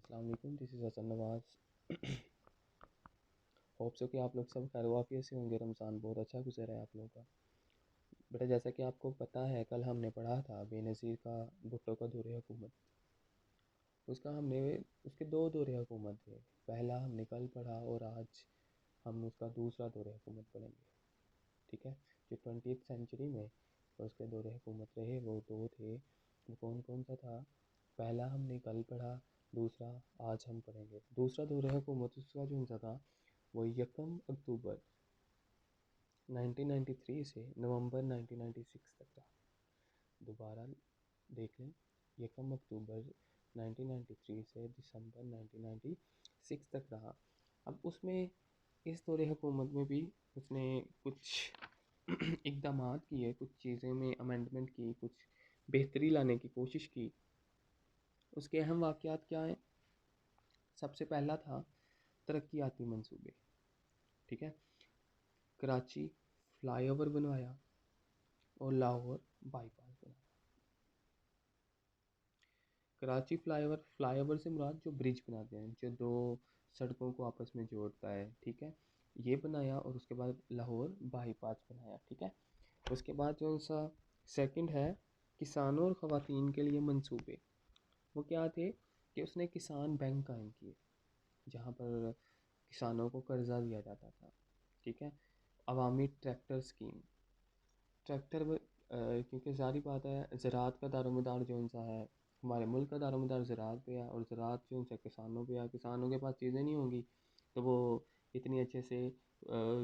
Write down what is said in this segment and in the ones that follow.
अस्सलाम वालेकुम, this is Hasan Nawaz. Hope so कि आप लोग सब खैर वाफियत से होंगे। रमज़ान बहुत अच्छा गुजरा है आप लोगों का। बेटा जैसा कि आपको पता है, कल हमने पढ़ा था बेनज़ीर का भुट्टो का दौरे हुकूमत। उसका हमने उसके दो दौरे हुकूमत थे। पहला हमने कल पढ़ा और आज हम उसका दूसरा दौरे हुकूमत पढ़ेंगे। ठीक है, जो 20th सेंचुरी में उसके दौरे हुकूमत रहे वो दो थे। वो कौन कौन सा था? पहला हमने कल पढ़ा, दूसरा आज हम पढ़ेंगे। दूसरा दौरे हुकूमत उसका जो सा था वो 1 अक्टूबर 1993 से नवंबर 1996 तक रहा। दोबारा देख लें, 1 अक्टूबर 1993 से दिसंबर 1996 तक रहा। अब उसमें इस दौरे हुकूमत में भी उसने कुछ इकदाम किए, कुछ चीज़ें में अमेंडमेंट की, कुछ बेहतरी लाने की कोशिश की। उसके अहम वाक़यात क्या हैं? सबसे पहला था तरक्याती मंसूबे। ठीक है, कराची फ्लाईओवर बनवाया और लाहौर बाईपास बनाया। कराची फ्लाईओवर से मुराद जो ब्रिज बनाते हैं, जो दो सड़कों को आपस में जोड़ता है। ठीक है, ये बनाया और उसके बाद लाहौर बाईपास बनाया। ठीक है, उसके बाद जो सा सेकंड है किसानों और ख़वातीन के लिए मंसूबे। वो क्या थे कि उसने किसान बैंक कायम किए जहाँ पर किसानों को कर्जा दिया जाता था। ठीक है, अवामी ट्रैक्टर स्कीम। ट्रैक्टर क्योंकि ज़ाहिर बात है ज़राअत का दारोमदार जो सा है, हमारे मुल्क का दारोमदार ज़राअत पे है और ज़राअत जो सा किसानों पे है। किसानों के पास चीज़ें नहीं होंगी तो वो इतनी अच्छे से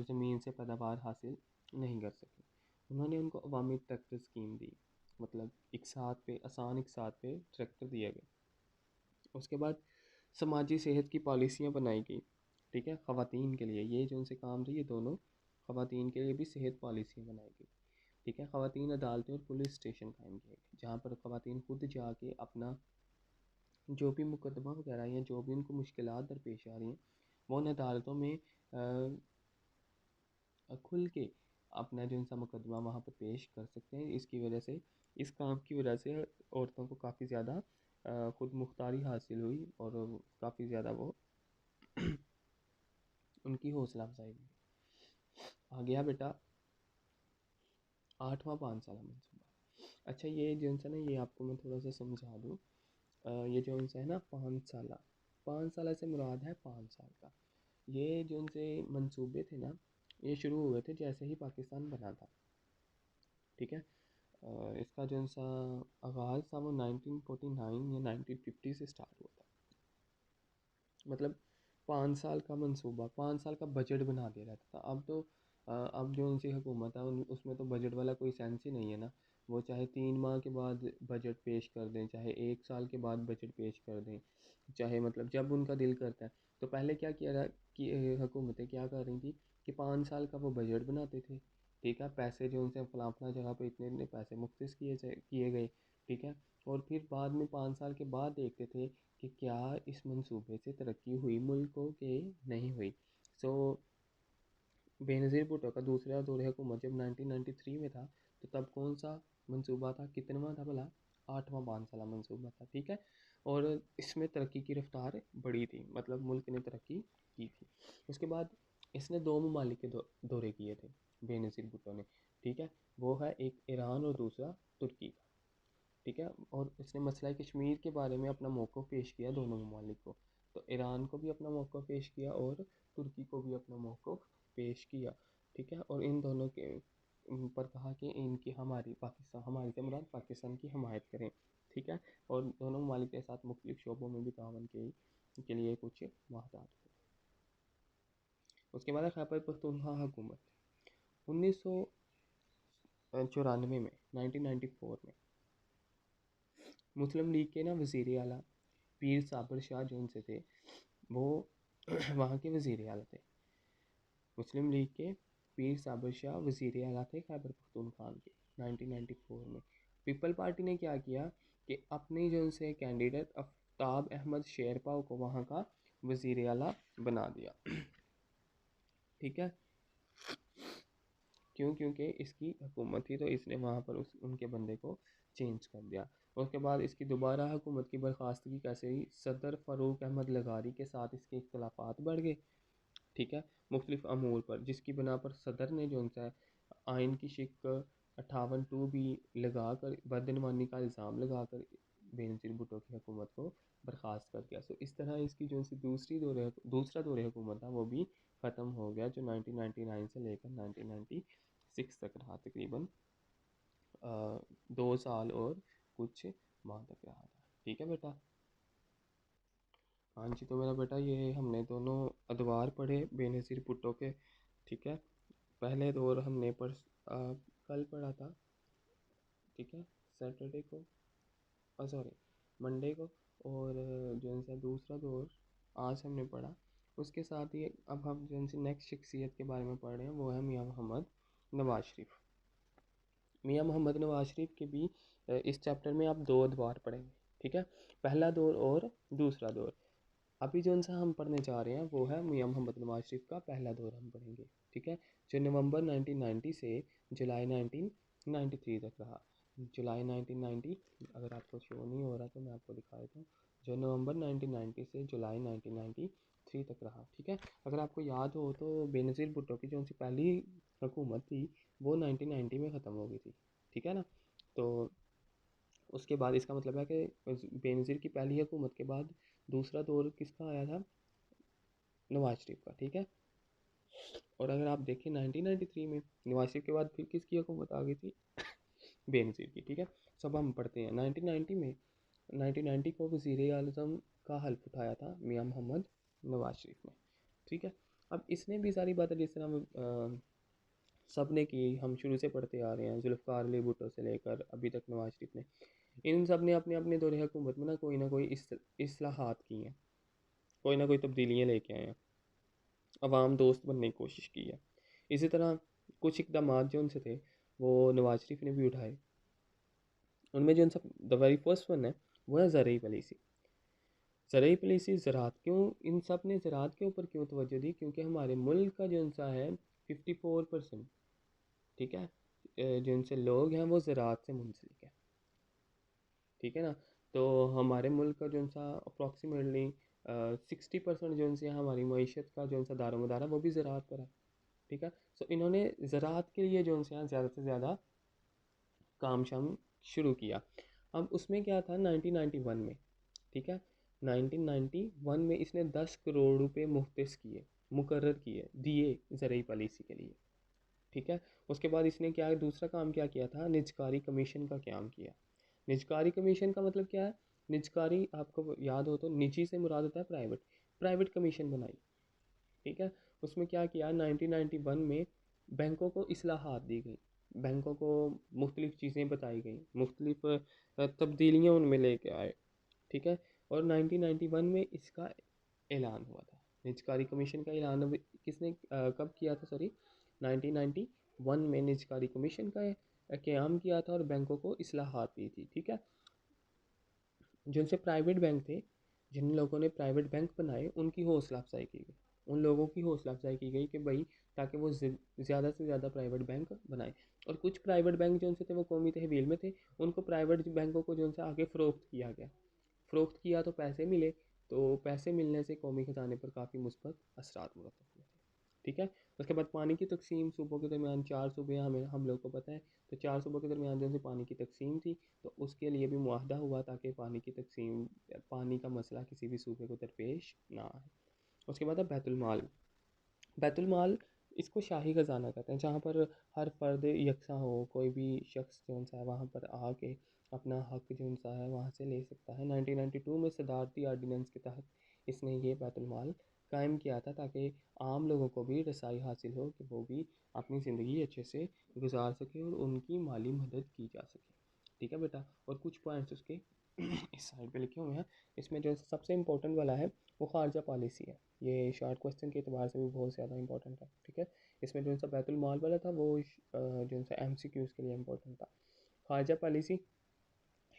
ज़मीन से पैदावार हासिल नहीं कर सके। उन्होंने उनको अवामी ट्रैक्टर स्कीम दी, मतलब एक साथ पे आसान एक साथ पे ट्रैक्टर दिया गया। उसके बाद समाजी सेहत की पॉलिसियाँ बनाई गई। ठीक है, ख़वातीन के लिए ये जो उनसे काम थे, ये दोनों ख़वातीन के लिए भी सेहत पॉलिसियाँ बनाई गई। ठीक है, ख़वातीन अदालतें और पुलिस स्टेशन कायम किए गए जहाँ पर ख़वातीन खुद जाके अपना जो भी मुकदमा वगैरह या जो भी उनको मुश्किलात दरपेश आ रही हैं वो उन अदालतों में खुल के अपना जो इनसा मुकदमा वहाँ पर पेश कर सकते हैं। इसकी वजह से, इस काम की वजह से औरतों को काफ़ी ज़्यादा खुद मुख्तारी हासिल हुई और काफ़ी ज़्यादा वो उनकी हौसला अफजाई हुई। आ गया बेटा 8वां 5 साल मनसूबा। अच्छा, ये जो है ना, ये आपको मैं थोड़ा सा समझा दूँ। ये जो है ना 5 साल से मुराद है 5 साल का। ये जो उनसे मंसूबे थे ना, ये शुरू हुए थे जैसे ही पाकिस्तान बना था। ठीक है, इसका जो सा आगाज़ था वो 1949 या 1950 से स्टार्ट हुआ था। मतलब 5 साल का मंसूबा, 5 साल का बजट बना दिया जाता था। अब तो अब जो उनकी हुकूमत है उसमें तो बजट वाला कोई सेंस ही नहीं है ना। वो चाहे 3 माह के बाद बजट पेश कर दें, चाहे 1 साल के बाद बजट पेश कर दें, चाहे मतलब जब उनका दिल करता है। तो पहले क्या किया कि हुकूमतें क्या कर रही थी कि 5 साल का वो बजट बनाते थे। ठीक है, पैसे जो उनसे फलां जगह पे इतने इतने पैसे मुख्तस किए गए। ठीक है, और फिर बाद में 5 साल के बाद देखते थे कि क्या इस मंसूबे से तरक्की हुई मुल्कों के नहीं हुई। सो बेनज़ीर भुट्टो का दूसरा दौर हुकूमत जब 1993 में था तो तब कौन सा मंसूबा था, कितनवा था भला? 8वां 5 साल मंसूबा था। ठीक है, और इसमें तरक्की की रफ्तार बड़ी थी, मतलब मुल्क ने तरक्की की थी। उसके बाद इसने दो ममालिक के दौरे किए थे बेनज़ीर भुट्टो ने। ठीक है, वो है एक ईरान और दूसरा तुर्की का। ठीक है, और इसने मसला कश्मीर के बारे में अपना मौक़िफ़ पेश किया दोनों ममालिक को। तो ईरान को भी अपना मौक़िफ़ पेश किया और तुर्की को भी अपना मौक़िफ़ पेश किया। ठीक है, और इन दोनों के पर कहा कि इनकी हमारी से मुराद पाकिस्तान की हमायत करें। ठीक है, और दोनों ममालिक के साथ मुख्तलिफ शोबों में भी तावन के लिए कुछ वाहदात हुए। उसके बाद है खैबर पख्तूनख्वा हुकूमत 1994 में, 1994 में मुस्लिम लीग के ना वज़ीर आला पीर साबर शाह जो उनसे थे, वो वहाँ के वज़ीर आला थे। मुस्लिम लीग के पीर साबर शाह वज़ीर आला थे खैबर पख्तूनख्वा के 1994 में। पीपल पार्टी ने क्या किया कि अपने जो उनसे कैंडिडेट आफ्ताब अहमद शेरपा को वहाँ का वज़ीर आला बना दिया। ठीक है, क्योंकि इसकी हुकूमत थी तो इसने वहाँ पर उनके बंदे को चेंज कर दिया। उसके बाद इसकी दोबारा हुकूमत की बर्खास्तगी कैसे हुई, सदर फ़ारूक अहमद लगारी के साथ इसके इख्तलाफात बढ़ गए, ठीक है, मुख्तलिफ अमूर पर, जिसकी बिना पर सदर ने जो है आइन की शिक 58 भी लगा कर बदनवानी का इल्ज़ाम लगा कर बेनज़ीर भुट्टो की हुकूमत को बर्खास्त कर दिया। सो इस तरह इसकी जो सी दूसरा दौर हुकूमत था वो भी ख़त्म हो गया, जो 1999 से लेकर 1996 तक रहा, तकरीबन 2 साल और कुछ माह तक रहा था। ठीक है बेटा। हाँ जी, तो मेरा बेटा ये हमने दोनों अदवार पढ़े बेनज़ीर भुट्टो के, ठीक है। पहले दौर हमने कल पढ़ा था, ठीक है, सैटरडे को, सॉरी मंडे को, और जो है दूसरा दौर आज हमने पढ़ा। उसके साथ ही अब हम जो है नेक्स्ट शख्सियत के बारे में पढ़ रहे हैं, वो है मियाँ मोहम्मद नवाज शरीफ। मियाँ मोहम्मद नवाज शरीफ के भी इस चैप्टर में आप 2 अदवार पढ़ेंगे, ठीक है, पहला दौर और दूसरा दौर। अभी जो सा हम पढ़ने जा रहे हैं वो है मियाँ मोहम्मद नवाज शरीफ का पहला दौर हम पढ़ेंगे, ठीक है, जो नवंबर 1990 से जुलाई 1993 तक रहा। जुलाई 1990, अगर आपको शो नहीं हो रहा तो मैं आपको दिखा देता हूँ, जो नवंबर 1990 से जुलाई 1993 तक रहा, ठीक है। अगर आपको याद हो तो बेनज़ीर भुट्टो की जो सी पहली हुकूमत थी वो 1990 में ख़त्म हो गई थी, ठीक है ना। तो उसके बाद इसका मतलब है कि बेनज़ीर की पहली हुकूमत के बाद दूसरा दौर किसका आया था, नवाज शरीफ का, ठीक है। और अगर आप देखें 1993 में नवाज शरीफ के बाद फिर किसकी हुकूमत आ गई थी, बेनज़ीर की, ठीक है। सब हम पढ़ते हैं 1990 में, 1990 को वज़ीर आज़म का हल्फ उठाया था मियाँ मोहम्मद नवाज शरीफ ने, ठीक है। अब इसने भी सारी बातें जिस तरह सब ने की, हम शुरू से पढ़ते आ रहे हैं, जुल्फ़िकार अली भुट्टो से लेकर अभी तक नवाज शरीफ ने, इन सब ने अपने अपने दौरे हुकूमत में ना कोई इस्लाहात की हैं, कोई ना कोई तब्दीलियाँ लेके आए हैं, अवाम दोस्त बनने की कोशिश की है। इसी तरह कुछ इकदाम जो उनसे थे वो नवाज शरीफ ने भी उठाए। उनमें जो उनका द वेरी फर्स्ट वन है वो है ज़रूरी पॉलिसी। ज़रूरी पॉलिसी ज़राअत, क्यों इन सब ने ज़राअत के ऊपर क्यों तवज्जो दी, क्योंकि हमारे मुल्क का जो सा है 54%, ठीक है, जो उनसे लोग हैं वो ज़राअत से मुंसलिक है, ठीक है ना। तो हमारे मुल्क का जो सा अप्रॉक्सीमेटली 60% जो उनसे हमारी मीशत का जो सा दारोमदार है वो भी ज़राअत पर है, ठीक है। सो इन्होंने ज़राअत के लिए जो उनसे यहाँ ज़्यादा से ज़्यादा काम शाम शुरू किया। अब उसमें क्या था 1991 में, ठीक है, 1991 में इसने 10 करोड़ रुपए मुख्तस किए, मुकर्रर किए, दिए ज़रूरी पॉलिसी के लिए, ठीक है। उसके बाद इसने क्या दूसरा काम क्या किया था, निजकारी कमीशन का क्याम किया। निजकारी कमीशन का मतलब क्या है, निजकारी आपको याद हो तो निजी से मुराद होता है प्राइवेट, प्राइवेट कमीशन बनाई, ठीक है। उसमें क्या किया 1991 में बैंकों को इस्लाहात दी गई, बैंकों को मुख्तलिफ़ चीज़ें बताई गई, मुख्तलिफ़ तब्दीलियाँ उनमें लेके आए, ठीक है। और 1991 में इसका ऐलान हुआ था, निजकारी कमीशन का ऐलान किसने कब किया था, सॉरी 1991 में निजकारी कमीशन का क़याम किया था और बैंकों को इस्लाहात दी थी, ठीक है। जिनसे प्राइवेट बैंक थे, जिन लोगों ने प्राइवेट बैंक बनाए उनकी हौसला अफजाई की गई, उन लोगों की हौसला अफजाई की गई कि भाई ताकि वो ज़्यादा से ज़्यादा प्राइवेट बैंक बनाए। और कुछ प्राइवेट बैंक जो उनसे थे वो कौमी तहवील में थे, उनको प्राइवेट बैंकों को जो उनसे आगे फ़रोख्त किया गया, फ़रोख्त किया तो पैसे मिले, तो पैसे मिलने से कौमी ख़जाने पर काफ़ी मुस्बत असरात मुरतब हुए थे, ठीक है। उसके बाद पानी की तकसीम, सूबों के दरमियान 4 सूबे हमें हम लोग को पता है, तो 4 सूबों के दरमियान जो पानी की तकसीम थी, तो उसके लिए भी मुआहदा हुआ ताकि पानी की तकसीम, पानी का मसला किसी भी सूबे को दरपेश ना आए। उसके बाद है बैतुल माल। बैतुल माल इसको शाही ख़जाना कहते हैं, जहाँ पर हर फ़र्द यकसा हो, कोई भी शख्स जो है वहाँ पर आके अपना हक जो है वहाँ से ले सकता है। 1992 में सदारती आर्डीनेंस के तहत इसने ये बैतुल माल कायम किया था ताकि आम लोगों को भी रसाई हासिल हो कि वो भी अपनी ज़िंदगी अच्छे से गुजार सके और उनकी माली मदद की जा सके, ठीक है बेटा। और कुछ पॉइंट्स उसके इस साइड पे लिखे हुए हैं। इसमें जो सबसे इम्पोर्टेंट वाला है वो खारजा पॉलिसी है, ये शॉर्ट क्वेश्चन के अतबार से भी बहुत ज़्यादा इंपॉर्टेंट है, ठीक है। इसमें जो सा बैतुल माल वाला था वो जो सा MCQs के लिए इम्पोर्टेंट था। खारजा पॉलिसी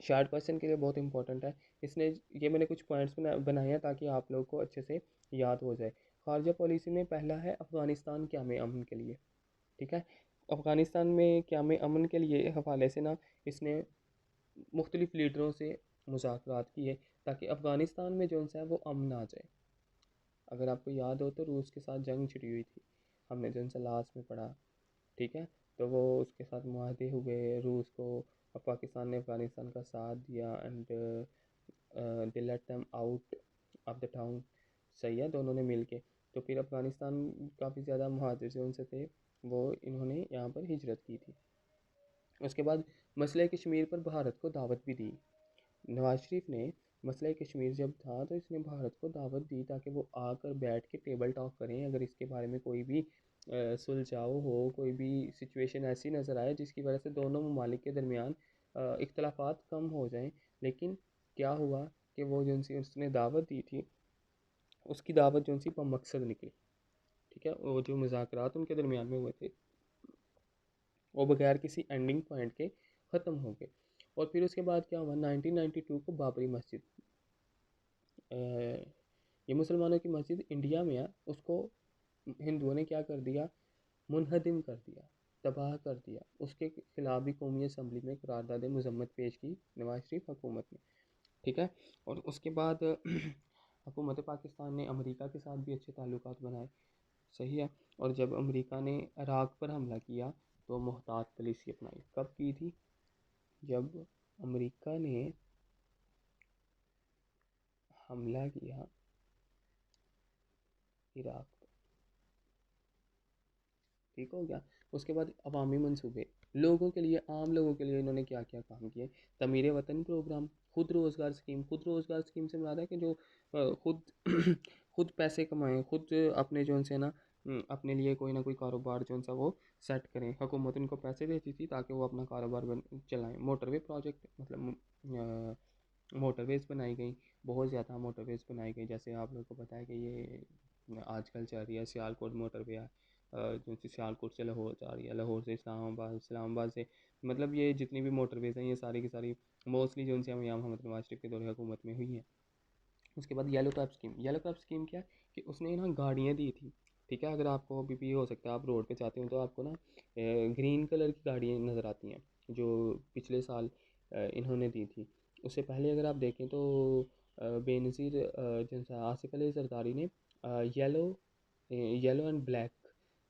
शॉर्ट क्वेश्चन के लिए बहुत इंपॉर्टेंट है। इसने ये मैंने कुछ पॉइंट्स बनाए हैं ताकि आप लोग को अच्छे से याद हो जाए। खारजा पॉलिसी में पहला है अफ़गानिस्तान क़याम अमन के लिए, ठीक है। अफ़गानिस्तान में क़याम अमन के लिए हवाले से ना इसने मुख्तलिफ़ लीडरों से मुज़ाकरात किए ताकि अफ़गानिस्तान में जो है वो अमन आ जाए। अगर आपको याद हो तो रूस के साथ जंग छिड़ी हुई थी, हमने जो उनसे लास्ट में पढ़ा, ठीक है। तो वो उसके साथ मुआहदे हुए रूस को, और पाकिस्तान ने अफ़गानिस्तान का साथ दिया and they let them out of the town. सही है, दोनों ने मिल के। तो फिर अफ़गानिस्तान काफ़ी ज़्यादा मुहाजिर जो उनसे थे वो इन्होंने यहाँ पर हिजरत की थी। उसके बाद मसले कश्मीर पर भारत को दावत भी दी। नवाज शरीफ ने मसला कश्मीर जब था तो इसने भारत को दावत दी ताकि वो आकर बैठ के टेबल टॉक करें, अगर इसके बारे में कोई भी सुलझाव हो, कोई भी सिचुएशन ऐसी नज़र आए जिसकी वजह से दोनों ममालिक के दरमियान इख्तलाफात कम हो जाएं। लेकिन क्या हुआ कि वो जो सी उसने दावत दी थी, उसकी दावत जो सी मकसद निकली, ठीक है। वो जो मुज़ाकरात उनके दरमियान में हुए थे वो बगैर किसी एंडिंग पॉइंट के ख़त्म हो गए। और फिर उसके बाद क्या हुआ, 1992 को बाबरी मस्जिद, ये मुसलमानों की मस्जिद इंडिया में है, उसको हिंदुओं ने क्या कर दिया, मुनहदिम कर दिया, तबाह कर दिया। उसके खिलाफ भी कौमी असम्बली में करारदाद मजम्मत पेश की नवाज शरीफ हुकूमत ने, ठीक है। और उसके बाद हुकूमत पाकिस्तान ने अमेरिका के साथ भी अच्छे ताल्लुकात बनाए, सही है। और जब अमेरिका ने इराक़ पर हमला किया तो मोहतात पॉलिसी अपनाई। कब की थी, जब अमेरिका ने हमला किया इराक़ पर, ठीक हो गया। उसके बाद अवामी मंसूबे, लोगों के लिए, आम लोगों के लिए इन्होंने क्या क्या काम किए। तमीर वतन प्रोग्राम, खुद रोज़गार स्कीम। खुद रोज़गार स्कीम से मुराद है कि जो खुद खुद पैसे कमाएं, खुद अपने जो से ना अपने लिए कोई ना कोई कारोबार जो सा वो सेट करें। हुकूमत उनको पैसे देती थी ताकि वो अपना कारोबार चलाएं। मोटरवे प्रोजेक्ट, मतलब मोटरवेज़ बनाई गई, बहुत ज़्यादा मोटरवेज़ बनाई गई। जैसे आप लोगों को पता है कि ये आजकल चल रही है सियालकोट मोटरवे है, जो कि सियालकोट से लाहौर जा रही है, लाहौर से इस्लामाबाद, इस्लामाबाद से, मतलब ये जितनी भी मोटरवेज़ हैं ये सारी की सारी मोस्टली जो उनसे यहाँ मोहम्मद नवाज शरीफ के दौरे हुकूमत में हुई हैं। उसके बाद yellow cab scheme. Yellow cab scheme क्या, कि उसने ना गाड़ियाँ दी थी, ठीक है। अगर आपको अभी भी हो सकता है आप रोड पे जाते हो तो आपको ना ग्रीन कलर की गाड़ियाँ नज़र आती हैं, जो पिछले साल इन्होंने दी थी। उससे पहले अगर आप देखें तो बेनज़ीर जैसा आसिफ अली जरदारी ने येलो येलो एंड ब्लैक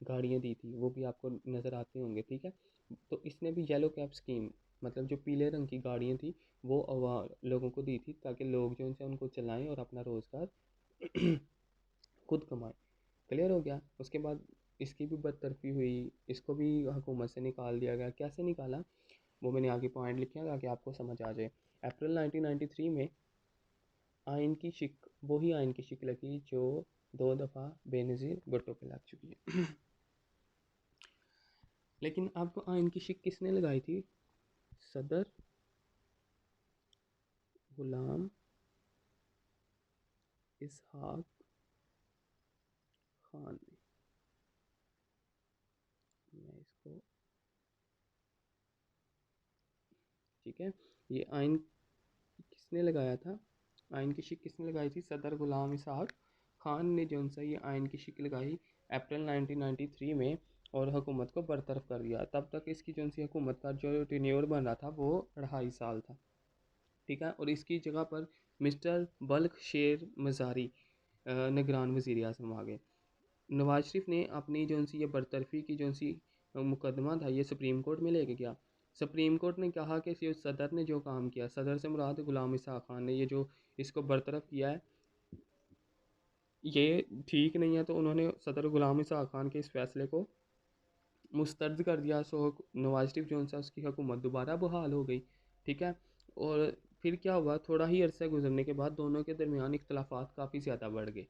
गाड़ियाँ दी थी, वो भी आपको नज़र आते होंगे, ठीक है। तो इसने भी येलो कैब स्कीम, मतलब जो पीले रंग की गाड़ियाँ थी वो लोगों को दी थी ताकि लोग जो उनसे उनको चलाएं और अपना रोज़गार खुद कमाएं। क्लियर हो गया। उसके बाद इसकी भी बदतरफी हुई, इसको भी हुकूमत से निकाल दिया गया। कैसे निकाला वो मैंने आगे पॉइंट लिखे हैं ताकि आपको समझ आ जाए। अप्रैल 1993 में आइन की शिक, वही आइन की शिक लगी जो 2 दफ़ा बेनज़ीर भुट्टो पे लग चुकी है। लेकिन अब आइन की शिक किसने लगाई थी, सदर गुलाम इसहाक खान ने। मैं इसको, ठीक है, ये आइन किसने लगाया था, आइन की शिक किसने लगाई थी, सदर गुलाम इसहाक खान ने जो सा ये आइन की शिक लगाई अप्रैल 1993 में, और हुकूमत को बरतरफ कर दिया। तब तक इसकी जो सी हुकूमत का जो टेन्योर बन रहा था वो 2.5 साल था, ठीक है। और इसकी जगह पर मिस्टर बल्क शेर मज़ारी निगरान वज़ीर आज़म आ गए। नवाज शरीफ ने अपनी जो सी ये बरतरफी की जो सी मुकदमा था ये सुप्रीम कोर्ट में लेके गया। सुप्रीम कोर्ट ने कहा कि सदर ने जो काम किया, सदर से मुराद गुलाम इसहाक खान ने, ये जो इसको बरतरफ किया है ये ठीक नहीं है। तो उन्होंने सदर गुलाम इसहाक खान के इस फैसले को मुस्तरद कर दिया। सो नवाज शरीफ जो सा उसकी हुकूमत दोबारा बहाल हो गई, ठीक है। और फिर क्या हुआ, थोड़ा ही अरसा गुजरने के बाद दोनों के दरमियान इख्तलाफात काफ़ी ज़्यादा बढ़ गए,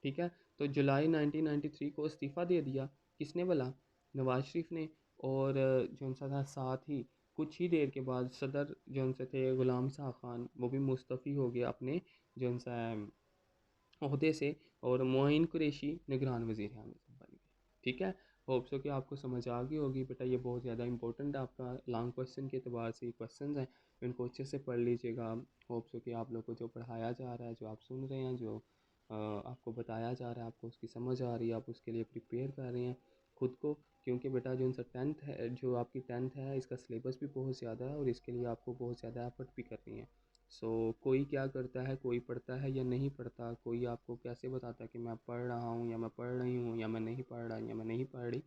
ठीक है। तो जुलाई 1993 को इस्तीफ़ा दे दिया, किसने बोला, नवाज शरीफ ने। और जो सा था साथ ही कुछ ही देर के बाद सदर जो से थे गुलाम शाह खान, वो भी मुस्तफ़ी हो गया अपने जो सा ओहदे से, और मोइन कुरैशी निगरान वज़ीर आज़म बन गए, ठीक है। होप सो कि आपको समझ आ गई होगी बेटा, ये बहुत ज़्यादा इंपॉर्टेंट है आपका लॉन्ग क्वेश्चन के अतबार से क्वेश्चन हैं, इनको अच्छे से पढ़ लीजिएगा। होप सो कि आप लोग को जो पढ़ाया जा रहा है, जो आप सुन रहे हैं, जो आपको बताया जा रहा है, आपको उसकी समझ आ रही है, आप उसके लिए प्रिपेयर कर रहे हैं। खुद को, क्योंकि बेटा जो सा टेंथ है, जो आपकी टेंथ है, इसका सिलेबस भी बहुत ज़्यादा है और इसके लिए आपको बहुत ज़्यादा एफर्ट भी करनी है। सो कोई क्या करता है, कोई पढ़ता है या नहीं पढ़ता, कोई आपको कैसे बताता है कि मैं पढ़ रहा हूँ या मैं पढ़ रही हूँ या मैं नहीं पढ़ रहा या मैं नहीं पढ़ रही।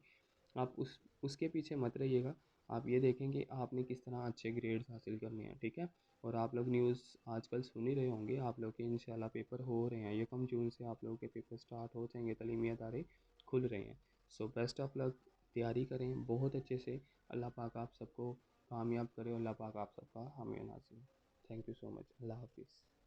आप उसके पीछे मत रहिएगा। आप ये देखेंगे आपने किस तरह अच्छे ग्रेड्स हासिल करने हैं, ठीक है। और आप लोग न्यूज़ आजकल सुन ही रहे होंगे, आप लोग के इंशाल्लाह पेपर हो रहे हैं, ये कम जून से आप लोगों के पेपर स्टार्ट हो जाएंगे, तालीमी अदारे खुल रहे हैं। सो बेस्ट ऑफ लक, तैयारी करें बहुत अच्छे से। अल्लाह पाक आप सबको कामयाब करे, अल्लाह पाक आप सबका हामी नाज़िर। थैंक यू सो मच, अल्लाह हाफिज़।